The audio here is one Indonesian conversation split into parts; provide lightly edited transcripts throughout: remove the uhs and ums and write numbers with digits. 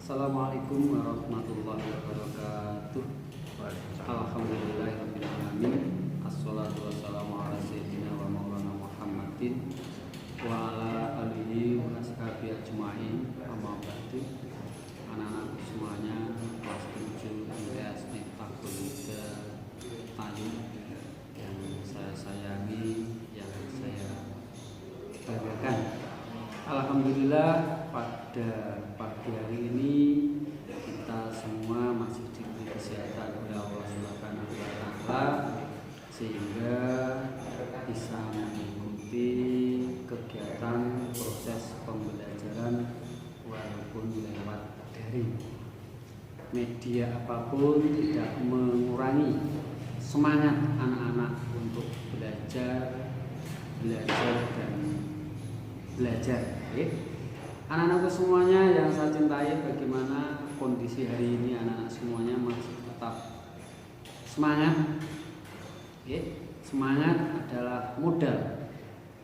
Assalamualaikum warahmatullahi wabarakatuh. Alhamdulillahirabbil alamin. Assalatu wassalamu ala sayyidina wa maulana Muhammadin wa ala alihi wa ashabihi ajmain. Amma ba'du. Anak-anak semuanya, kelas 7 MTS Miftahul Huda Talim yang saya sayangi, yang saya banggakan. Alhamdulillah, pada pagi hari ini kita semua masih diberi kesehatan oleh Allah Subhanahu wa Ta'ala sehingga bisa mengikuti kegiatan proses pembelajaran walaupun lewat daring. Media apapun tidak mengurangi semangat anak-anak untuk belajar dan belajar. Anak-anakku semuanya yang saya cintai, bagaimana kondisi hari ini? Anak-anak semuanya masih tetap semangat. Semangat adalah modal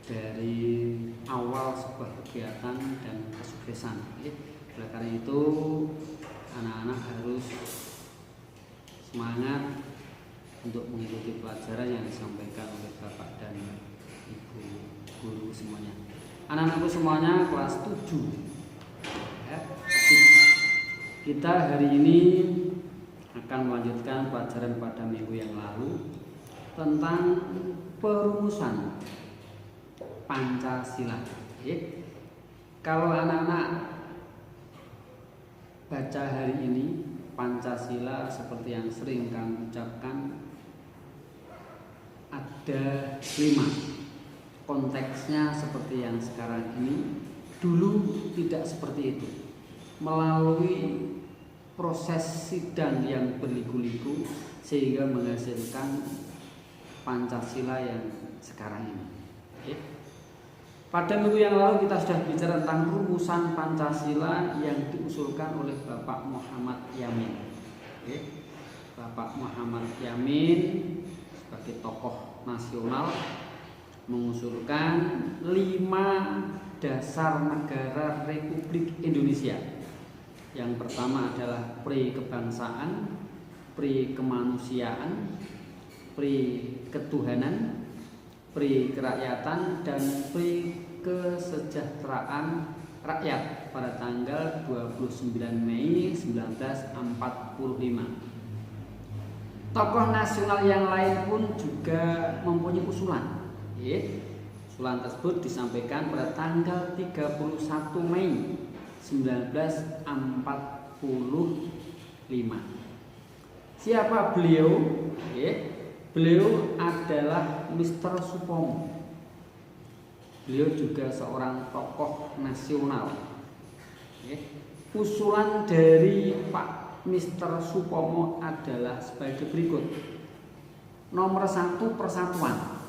dari awal sebuah kegiatan dan kesuksesan. Oleh karena itu, anak-anak harus semangat untuk mengikuti pelajaran yang disampaikan oleh Bapak dan Ibu guru semuanya. Anak-anakku semuanya kelas 7. Kita hari ini akan melanjutkan pelajaran pada minggu yang lalu tentang perumusan Pancasila. Kalau anak-anak baca hari ini, Pancasila seperti yang sering kami ucapkan ada 5. Konteksnya seperti yang sekarang ini, dulu tidak seperti itu. Melalui proses sidang yang berliku-liku sehingga menghasilkan Pancasila yang sekarang ini. Pada minggu yang lalu kita sudah bicara tentang rumusan Pancasila yang diusulkan oleh Bapak Muhammad Yamin. Bapak Muhammad Yamin sebagai tokoh nasional mengusulkan 5 dasar negara Republik Indonesia. Yang pertama adalah pre-kebangsaan, pre-kemanusiaan, pre-ketuhanan, pre-kerakyatan, dan pre-kesejahteraan rakyat pada tanggal 29 Mei 1945. Tokoh nasional yang lain pun juga mempunyai usulan. Usulan tersebut disampaikan pada tanggal 31 Mei 1945. Siapa beliau? Beliau adalah Mr. Supomo. Beliau juga seorang tokoh nasional. Usulan dari Pak Mr. Supomo adalah sebagai berikut. Nomor 1, persatuan.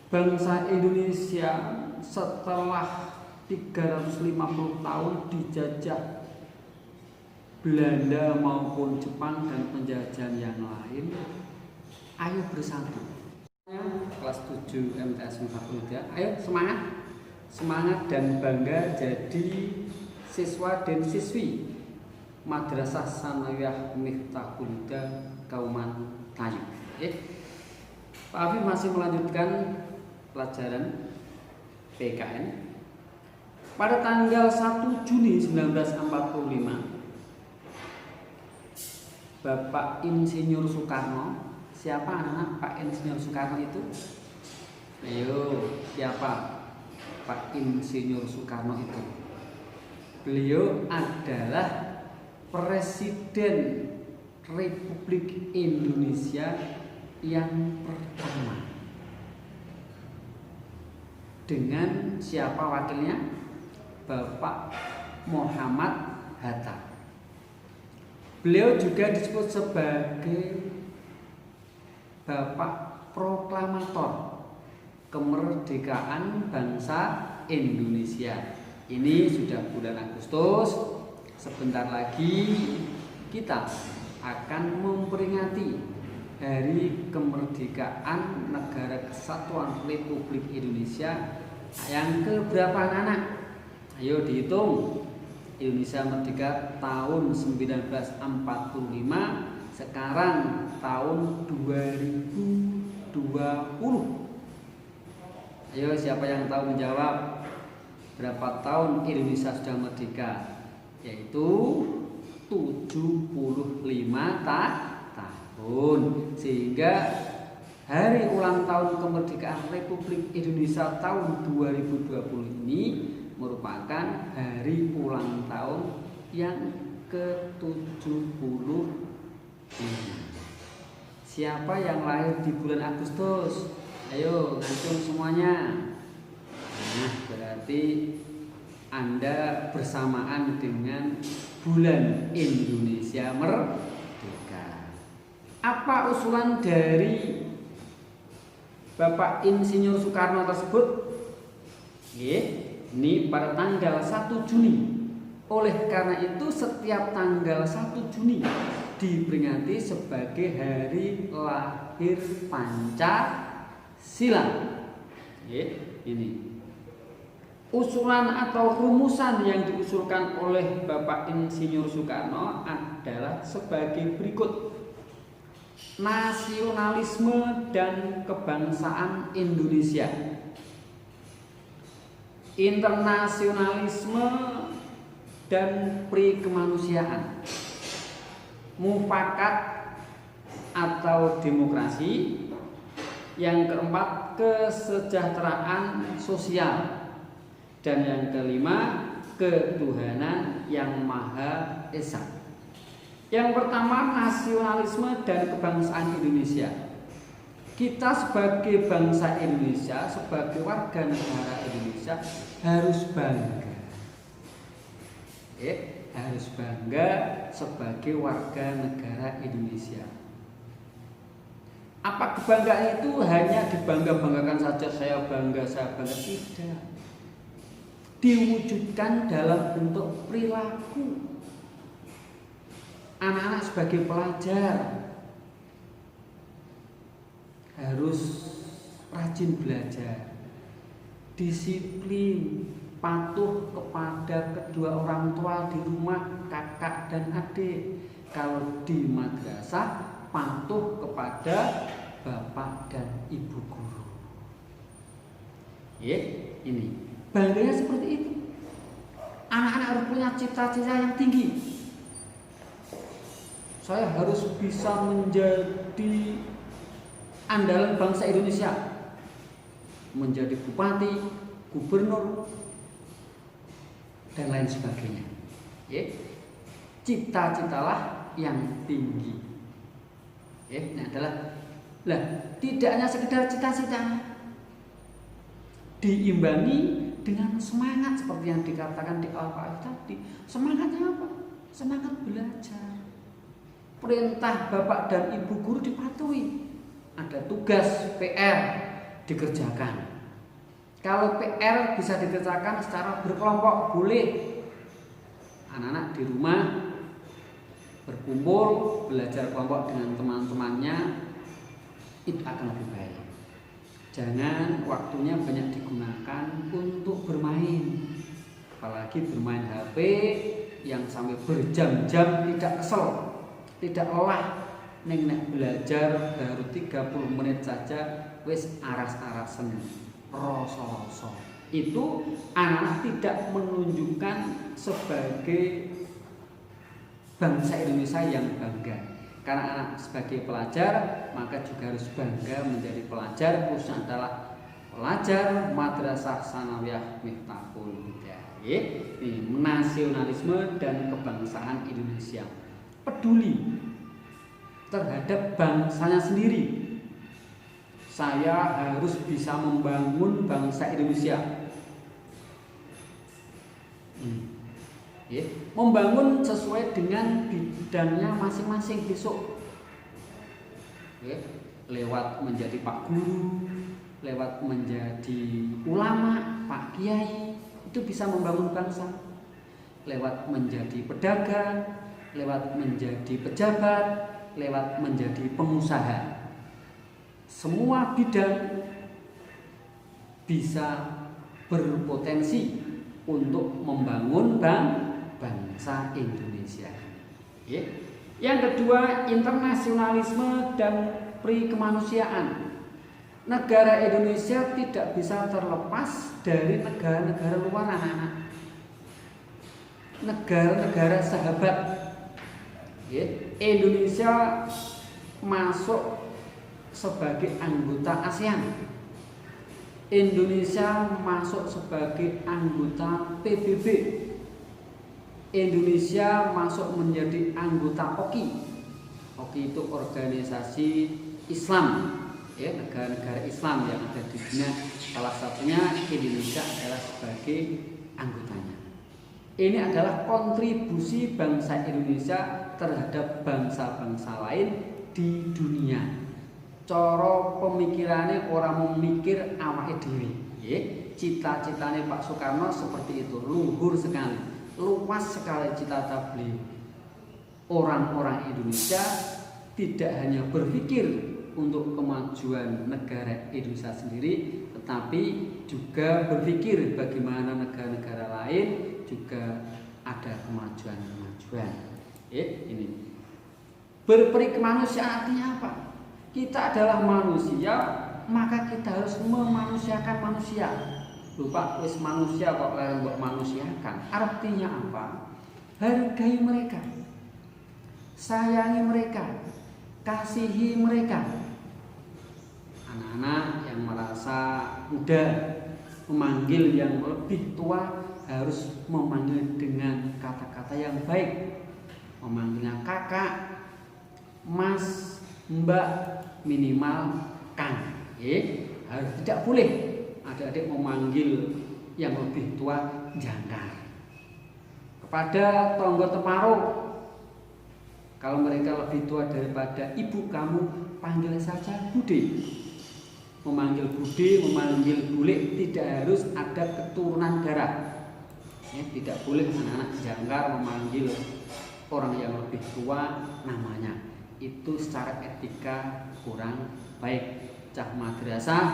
Bangsa Indonesia setelah 350 tahun dijajah Belanda maupun Jepang dan penjajahan yang lain, ayo bersatu. Kelas 7 MTS Miftahul Huda, ayo semangat dan bangga jadi siswa dan siswi Madrasah Sanawiyah Miftahul Huda Kauman Kayu. Pak Afif masih melanjutkan pelajaran PKN. Pada tanggal 1 Juni 1945, Bapak Insinyur Soekarno. Siapa anak-anak Pak Insinyur Soekarno itu? Ayo, siapa Pak Insinyur Soekarno itu? Beliau adalah Presiden Republik Indonesia yang pertama. Dengan siapa wakilnya? Bapak Muhammad Hatta. Beliau juga disebut sebagai Bapak Proklamator Kemerdekaan Bangsa Indonesia. Ini sudah bulan Agustus. Sebentar lagi kita akan memperingati Hari Kemerdekaan Negara Kesatuan Republik Indonesia yang keberapa anak-anak? Ayo dihitung. Indonesia merdeka tahun 1945, sekarang tahun 2020. Ayo siapa yang tahu menjawab berapa tahun Indonesia sudah merdeka? Yaitu 75 tahun. Sehingga hari ulang tahun kemerdekaan Republik Indonesia tahun 2020 ini merupakan hari ulang tahun yang ke-75. Siapa yang lahir di bulan Agustus? Ayo langsung semuanya. Nah, berarti Anda bersamaan dengan bulan Indonesia merdeka. Apa usulan dari Bapak Insinyur Soekarno tersebut? Ini pada tanggal 1 Juni. Oleh karena itu setiap tanggal 1 Juni diperingati sebagai hari lahir Pancasila. Ini usulan atau rumusan yang diusulkan oleh Bapak Insinyur Soekarno adalah sebagai berikut. Nasionalisme dan kebangsaan Indonesia, internasionalisme dan prikemanusiaan, mufakat atau demokrasi. Yang keempat, kesejahteraan sosial. Dan yang kelima, ketuhanan yang Maha Esa. Yang pertama, nasionalisme dan kebangsaan Indonesia. Kita sebagai bangsa Indonesia, sebagai warga negara Indonesia harus bangga. Harus bangga sebagai warga negara Indonesia. Apa kebanggaan itu hanya dibangga-banggakan saja, saya bangga. Tidak. Diwujudkan dalam bentuk perilaku. Anak-anak sebagai pelajar harus rajin belajar, disiplin, patuh kepada kedua orang tua di rumah, kakak dan adik. Kalau di madrasah, patuh kepada bapak dan ibu guru. Ini bangganya seperti itu. Anak-anak harus punya cita-cita yang tinggi. Saya harus bisa menjadi andalan bangsa Indonesia, menjadi bupati, gubernur, dan lain sebagainya. Cita-citalah yang tinggi. Ini adalah tidak hanya sekedar cita-cita, diimbangi dengan semangat seperti yang dikatakan di awal tadi. Semangatnya apa? Semangat belajar. Perintah bapak dan ibu guru dipatuhi. Ada tugas PR dikerjakan. Kalau PR bisa dikerjakan secara berkelompok boleh. Anak-anak di rumah berkumpul, belajar kelompok dengan teman-temannya, itu akan lebih baik. Jangan waktunya banyak digunakan untuk bermain, apalagi bermain HP yang sampai berjam-jam tidak kesel, tidak lelah. Nek belajar baru 30 menit saja wis aras-arasen, rasa-rasa. Itu anak tidak menunjukkan sebagai bangsa Indonesia yang bangga. Karena anak sebagai pelajar, maka juga harus bangga menjadi pelajar, khususnya adalah pelajar Madrasah Sanawiyah Miftahul Hidayah. Ini nasionalisme dan kebangsaan Indonesia. Peduli terhadap bangsanya sendiri. Saya harus bisa membangun bangsa Indonesia. Membangun sesuai dengan bidangnya masing-masing besok. Lewat menjadi Pak Guru, lewat menjadi ulama, Pak Kiai, itu bisa membangun bangsa. Lewat menjadi pedagang, lewat menjadi pejabat, lewat menjadi pengusaha. Semua bidang bisa berpotensi untuk membangun bangsa. bangsa Indonesia. Ya. Yang kedua, internasionalisme dan pri-kemanusiaan. Negara Indonesia tidak bisa terlepas dari negara-negara luar, anak-anak. Negara-negara sahabat. Ya. Indonesia masuk sebagai anggota ASEAN. Indonesia masuk sebagai anggota PBB. Indonesia masuk menjadi anggota OKI. OKI itu organisasi Islam, ya, negara-negara Islam yang ada di dunia. Salah satunya Indonesia adalah sebagai anggotanya. Ini adalah kontribusi bangsa Indonesia terhadap bangsa-bangsa lain di dunia. Coro pemikirannya orang mau mikir awake dhewe, nggih. Cita-citane Pak Soekarno seperti itu, luhur sekali, luas sekali cita-cita beliau. Orang-orang Indonesia tidak hanya berpikir untuk kemajuan negara Indonesia sendiri, tetapi juga berpikir bagaimana negara-negara lain juga ada kemajuan-kemajuan. Ini berperi kemanusiaan artinya apa? Kita adalah manusia, maka kita harus memanusiakan manusia. Lupa wis manusia kok larang mbok manusiakan. Artinya apa? Hargai mereka. Sayangi mereka. Kasihi mereka. Anak-anak yang merasa muda memanggil yang lebih tua harus memanggil dengan kata-kata yang baik. Memanggilnya kakak, mas, mbak, minimal kang. Harus tidak boleh adik-adik memanggil yang lebih tua jangkar. Kepada tonggo teparo, kalau mereka lebih tua daripada ibu kamu, panggil saja bude. Memanggil bude, memanggil bule, tidak harus ada keturunan darah. Tidak boleh anak-anak jangkar memanggil orang yang lebih tua namanya. Itu secara etika kurang baik. Cah madrasah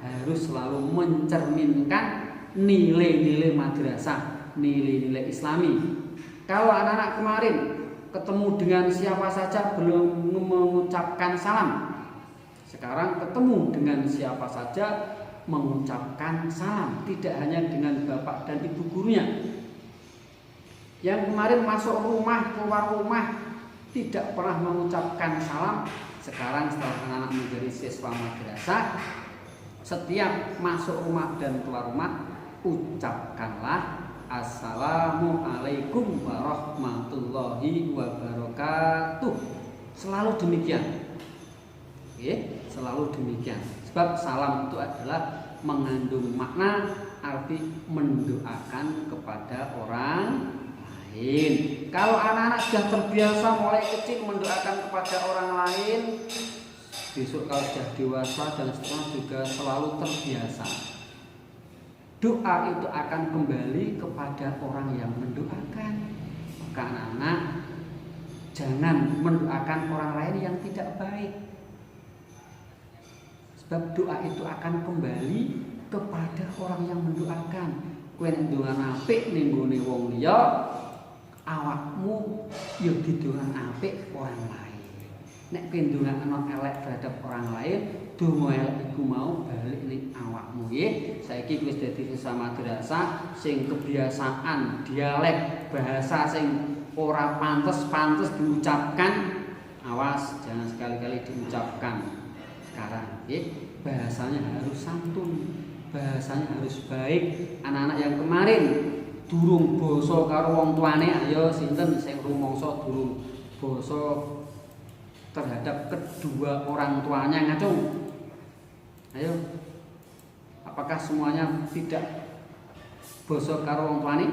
harus selalu mencerminkan nilai-nilai madrasah, nilai-nilai Islami. Kalau anak-anak kemarin ketemu dengan siapa saja belum mengucapkan salam, sekarang ketemu dengan siapa saja mengucapkan salam, tidak hanya dengan bapak dan ibu gurunya. Yang kemarin masuk rumah, keluar rumah tidak pernah mengucapkan salam, sekarang setelah anak-anak menjadi siswa madrasah, setiap masuk rumah dan keluar rumah ucapkanlah Assalamualaikum warahmatullahi wabarakatuh. Selalu demikian. Selalu demikian. Sebab salam itu adalah mengandung makna arti mendoakan kepada orang lain. Kalau anak-anak sudah terbiasa mulai kecil mendoakan kepada orang lain, besok kalau sudah dewasa dan setelah juga selalu terbiasa. Doa itu akan kembali kepada orang yang mendoakan. Maka anak-anak jangan mendoakan orang lain yang tidak baik. Sebab doa itu akan kembali kepada orang yang mendoakan. Kowe nek ndonga apik ning gone wong liya, awakmu ya didongan apik orang lain. Nek kowe ndongakno elek terhadap orang lain, donga elek iku mau balik ning awakmu. Saiki wis dadi siswa madrasah sing kebiasaan dialek bahasa sing ora pantes diucapkan, awas jangan sekali-kali diucapkan. Sekarang bahasanya harus santun, bahasanya harus baik. Anak-anak yang kemarin durung basa karo wong tuane, ayo sinten sing rumangsa durung basa terhadap kedua orang tuanya ngacung. Ayo, apakah semuanya tidak basa karo wong tuane?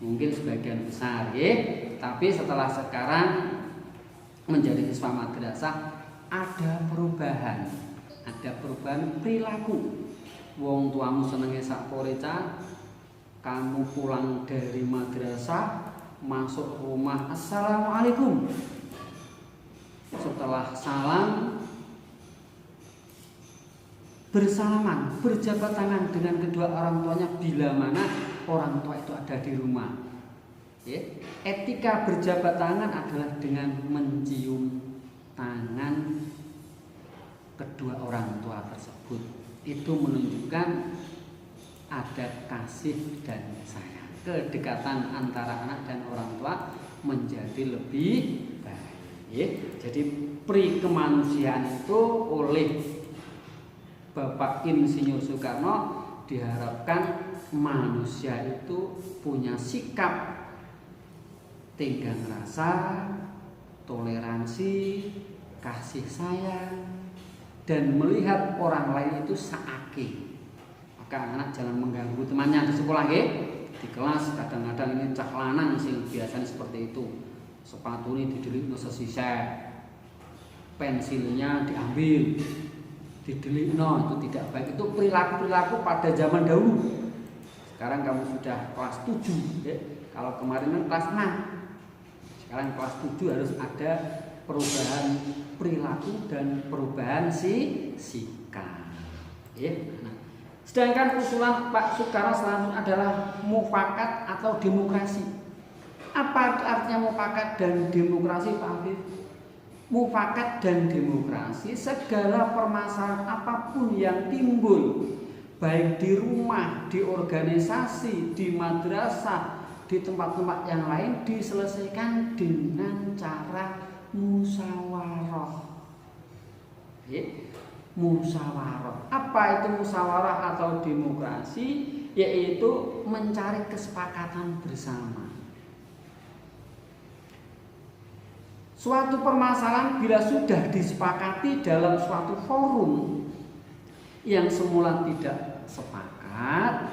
Mungkin sebagian besar, tapi setelah sekarang menjadi siswa madrasah ada perubahan perilaku. Wong tuamu senenge sak poreca, kamu pulang dari madrasah masuk rumah Assalamualaikum. Setelah salam bersalaman, berjabat tangan dengan kedua orang tuanya bila mana orang tua itu ada di rumah. Ya. Etika berjabat tangan adalah dengan mencium tangan kedua orang tua tersebut. Itu menunjukkan ada kasih dan sayang. Kedekatan antara anak dan orang tua menjadi lebih baik. Jadi pri kemanusiaan itu oleh Bapak Insinyur Soekarno diharapkan manusia itu punya sikap tenggang rasa, toleransi, kasih sayang, dan melihat orang lain itu seake. Maka anak jangan mengganggu temannya di sekolah ya. Di kelas kadang-kadang ini cah lanang sing biasanya seperti itu. Sepatu ini didelikno sesisih, pensilnya diambil, didelikno, itu tidak baik. Itu perilaku-perilaku pada zaman dahulu. Sekarang kamu sudah kelas 7 ya. Kalau kemarin kan kelas 6. Sekarang kelas 7 harus ada perubahan perilaku dan perubahan sikap. Ya. Nah, sedangkan usulan Pak Soekarno selanjutnya adalah mufakat atau demokrasi. Apa artinya mufakat dan demokrasi, Pak Habib? Mufakat dan demokrasi, segala permasalahan apapun yang timbul, baik di rumah, di organisasi, di madrasah, di tempat-tempat yang lain, diselesaikan dengan cara musyawarah. Musyawarah. Apa itu musyawarah atau demokrasi? Yaitu mencari kesepakatan bersama. Suatu permasalahan bila sudah disepakati dalam suatu forum yang semula tidak sepakat,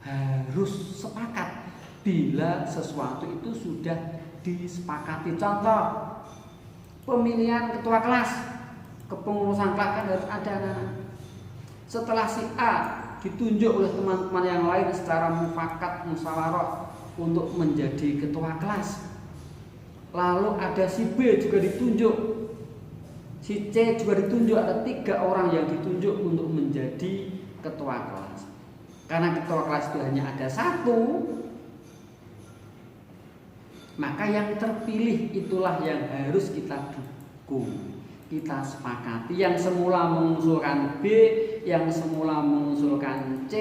harus sepakat bila sesuatu itu sudah disepakati. Contoh, pemilihan ketua kelas, kepengurusan kelas kan harus ada anak-anak. Setelah si A ditunjuk oleh teman-teman yang lain secara mufakat musyawarah untuk menjadi ketua kelas, lalu ada si B juga ditunjuk, si C juga ditunjuk, ada 3 orang yang ditunjuk untuk menjadi ketua kelas. Karena ketua kelas itu hanya ada 1, maka yang terpilih itulah yang harus kita dukung, kita sepakati. Yang semula mengusulkan B, yang semula mengusulkan C,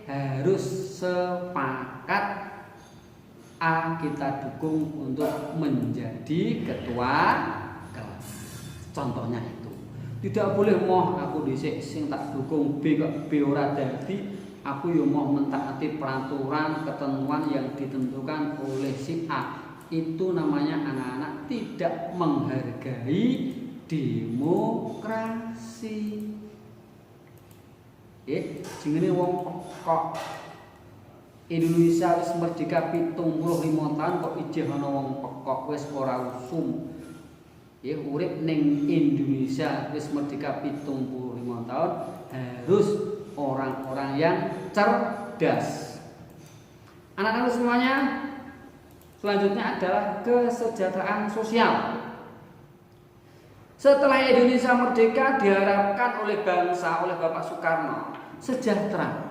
harus sepakat A kita dukung untuk menjadi ketua kelas. Contohnya itu. Tidak boleh moh aku dhisik sing tak dukung B kok B ora dadi, aku yo mau mentaati peraturan ketentuan yang ditentukan oleh si A. Itu namanya anak-anak tidak menghargai demokrasi. Jenenge wong kok Indonesia wis merdeka 75 tahun kok ijeh ana wong pekok wis ora usum. Urip ning Indonesia wis merdeka 75 tahun harus orang-orang yang cerdas. Anak-anak semuanya, selanjutnya adalah kesejahteraan sosial. Setelah Indonesia merdeka diharapkan oleh bangsa, oleh Bapak Soekarno, sejahtera.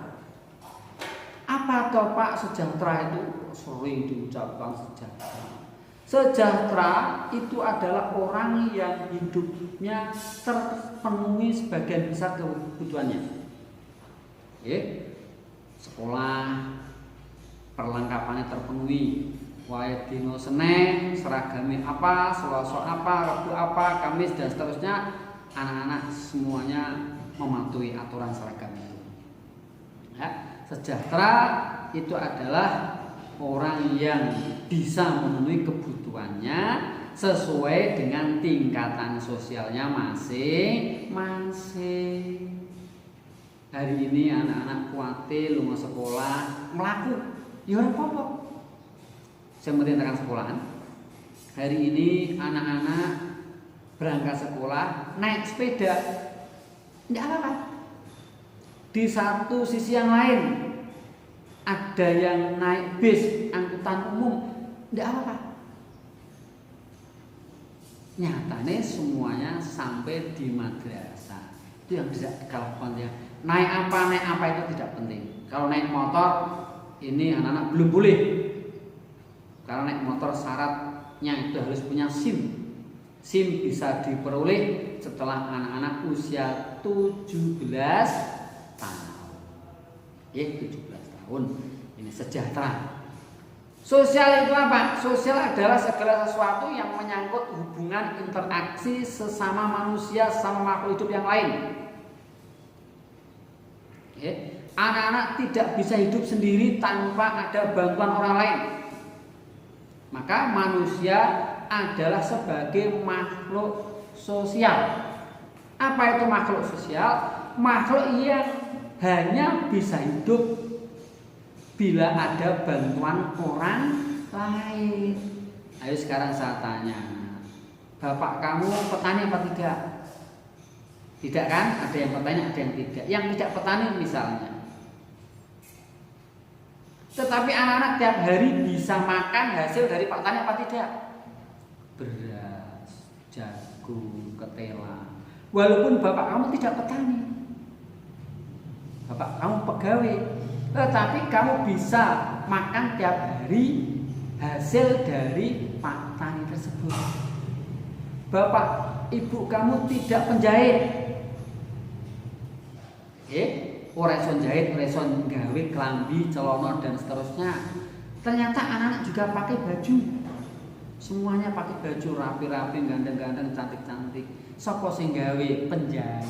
Apa toh Pak sejahtera itu? Sering diucapkan sejahtera. Sejahtera itu adalah orang yang hidupnya terpenuhi sebagian besar kebutuhannya. Sekolah, perlengkapannya terpenuhi. Wae dino Senin, seragame apa, Selasa apa, Rabu apa, Kamis dan seterusnya, anak-anak semuanya mematuhi aturan seragam itu. Sejahtera itu adalah orang yang bisa memenuhi kebutuhannya sesuai dengan tingkatan sosialnya masing-masing. Hari ini anak-anak kuatir lunga sekolah melaku, ya ora apa-apa. Saya merintahkan sekolahan. Hari ini anak-anak berangkat sekolah naik sepeda, tidak apa-apa. Di satu sisi yang lain ada yang naik bis angkutan umum, tidak apa-apa. Nyatanya semuanya sampai di madrasah. Itu yang tidak kalah penting. Naik apa itu tidak penting. Kalau naik motor ini anak-anak belum boleh. Karena naik motor syaratnya itu harus punya SIM. SIM bisa diperoleh setelah anak-anak usia 17 tahun. 17 tahun. Ini sejahtera. Sosial itu apa? Sosial adalah segala sesuatu yang menyangkut hubungan interaksi sesama manusia sama makhluk hidup yang lain. Anak-anak tidak bisa hidup sendiri tanpa ada bantuan orang lain. Maka manusia adalah sebagai makhluk sosial. Apa itu makhluk sosial? Makhluk yang hanya bisa hidup bila ada bantuan orang lain. Ayo sekarang saya tanya, bapak kamu petani apa tidak? Tidak kan? Ada yang petani, ada yang tidak. Yang tidak petani misalnya. Tetapi anak-anak tiap hari bisa makan hasil dari petani apa tidak? Beras, jagung, ketela. Walaupun bapak kamu tidak petani, bapak kamu pegawai, tetapi kamu bisa makan tiap hari hasil dari petani tersebut. Bapak ibu kamu tidak penjahit, oreson jahit, oreson gawe kelambi, celana dan seterusnya. Ternyata anak-anak juga pakai baju. Semuanya pakai baju rapi-rapi, ganteng-ganteng, cantik-cantik. Sapa sing gawe? Penjahit.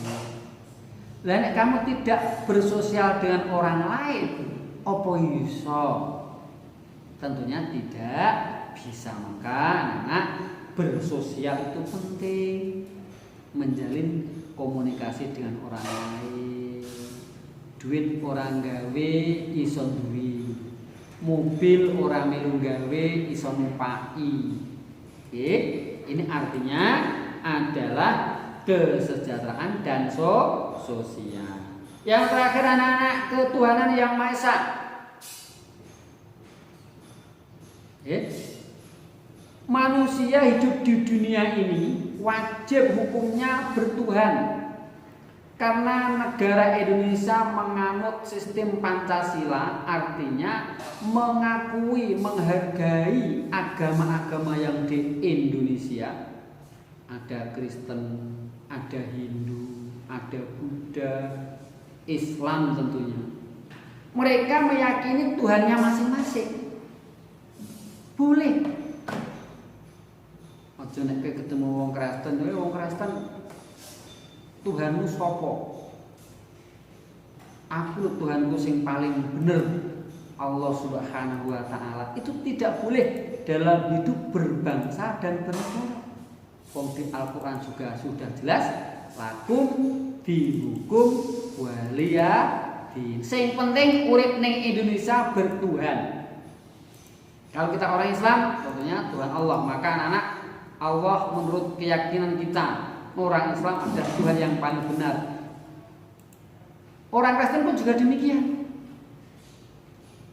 Lah nek kamu tidak bersosial dengan orang lain, apa iso? Tentunya tidak bisa. Maka anak-anak bersosial itu penting. Menjalin komunikasi dengan orang lain. Duit orang gawe iso duwi, mobil orang melu gawe iso numpai. Ini artinya adalah kesejahteraan dan sosial. Yang terakhir anak-anak, ketuhanan yang Maha Esa. Manusia hidup di dunia ini wajib hukumnya bertuhan. Karena negara Indonesia menganut sistem Pancasila, artinya mengakui, menghargai agama-agama yang di Indonesia. Ada Kristen, ada Hindu, ada Buddha, Islam tentunya. Mereka meyakini Tuhannya masing-masing. Boleh. Aja nek ketemu wong Kristen, wong Kristen Tuhanmu sapa? Aku Tuhanku sing paling bener, Allah Subhanahu wa taala. Itu tidak boleh dalam hidup berbangsa dan bernegara. Wong di Al-Qur'an juga sudah jelas, lakum dihukum waliyadin. Sing penting urip ning Indonesia bertuhan. Kalau kita orang Islam, tentunya Tuhan Allah. Maka anak-anak, Allah menurut keyakinan kita, orang Islam adalah Tuhan yang paling benar. Orang Kristen pun juga demikian.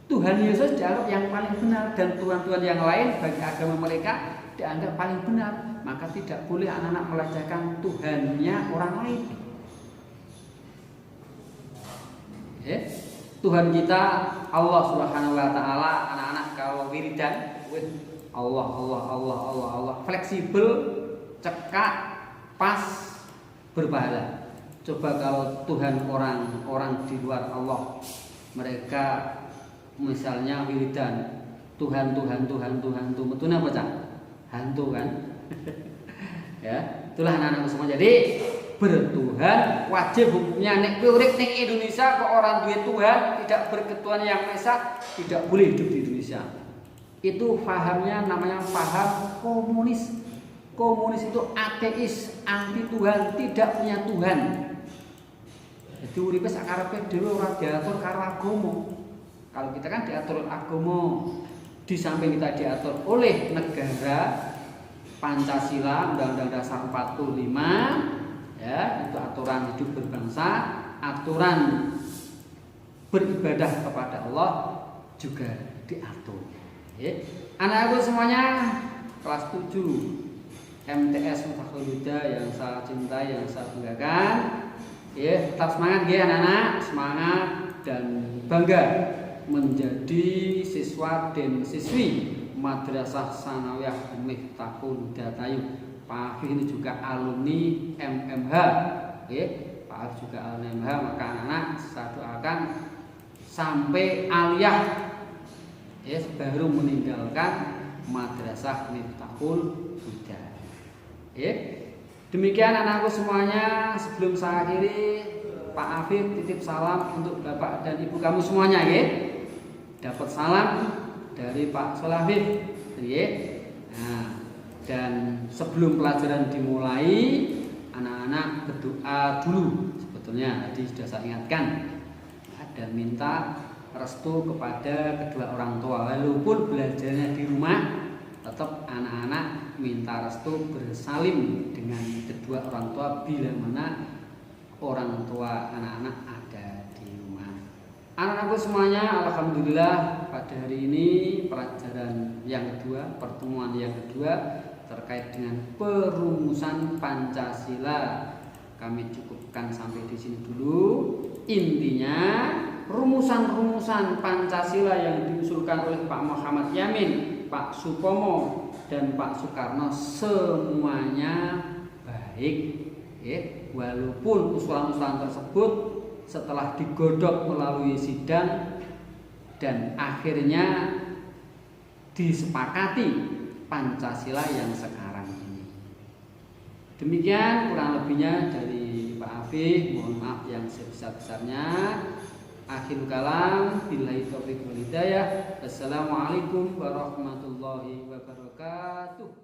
Tuhan Yesus dianggap yang paling benar, dan Tuhan-Tuhan yang lain bagi agama mereka dianggap paling benar. Maka tidak boleh anak-anak melecehkan Tuhannya orang lain. Tuhan kita Allah Subhanahu wa taala. Anak-anak kalau wiridan, Allah, fleksibel, cekak, pas, berpahala. Coba kalau Tuhan orang di luar Allah, mereka misalnya wiridan Tuhan, betul apa cak? Hantu kan? Ya, itulah anak-anak semua. Jadi bertuhan wajib hukumnya. Nek urip ning Indonesia kok orang duwe Tuhan, tidak berketuhanan yang Esa, tidak boleh hidup di Indonesia. Itu pahamnya namanya paham komunis. Komunis itu ateis, anti Tuhan, tidak punya Tuhan. Jadi uripe sakarepe dhewe ora diatur karo agama. Kalau kita kan diatur agama, di samping kita diatur oleh negara, Pancasila, Undang-Undang Dasar 45, ya, itu aturan hidup berbangsa, aturan beribadah kepada Allah juga diatur. Anak-anakku semuanya kelas 7 MTS Miftahul Huda yang saya cintai, yang saya banggakan. Tetap semangat ya anak-anak, semangat dan bangga menjadi siswa dan siswi Madrasah Sanawiyah Miftahul Hidayah. Pak Afif ini juga alumni MMH. Oke, Pak Afif juga alumni MMH, maka anak-anak saya doakan sampai aliyah ya, baru meninggalkan Madrasah Miftahul Hidayah. Ya. Demikian anakku semuanya, sebelum saya akhiri, Pak Afif titip salam untuk Bapak dan Ibu kamu semuanya ya. Dapat salam dari Pak Solafif ya. Nah, dan sebelum pelajaran dimulai, anak-anak berdoa dulu sebetulnya tadi sudah saya ingatkan, dan minta restu kepada kedua orang tua. Walaupun belajarnya di rumah, tetap anak-anak minta restu bersalim dengan kedua orang tua bila mana orang tua anak-anak ada di rumah. Anak-anakku semuanya, alhamdulillah pada hari ini pelajaran yang kedua, pertemuan yang kedua terkait dengan perumusan Pancasila kami cukupkan sampai di sini dulu. Intinya rumusan-rumusan Pancasila yang diusulkan oleh Pak Muhammad Yamin, Pak Supomo, dan Pak Soekarno semuanya baik ya, walaupun usulan-usulan tersebut setelah digodok melalui sidang dan akhirnya disepakati Pancasila yang sekarang ini. Demikian kurang lebihnya dari Pak Afif, mohon maaf yang sebesar-besarnya. Akhirul kalam, billahi taufiq wal hidayah. Assalamualaikum warahmatullahi wabarakatuh.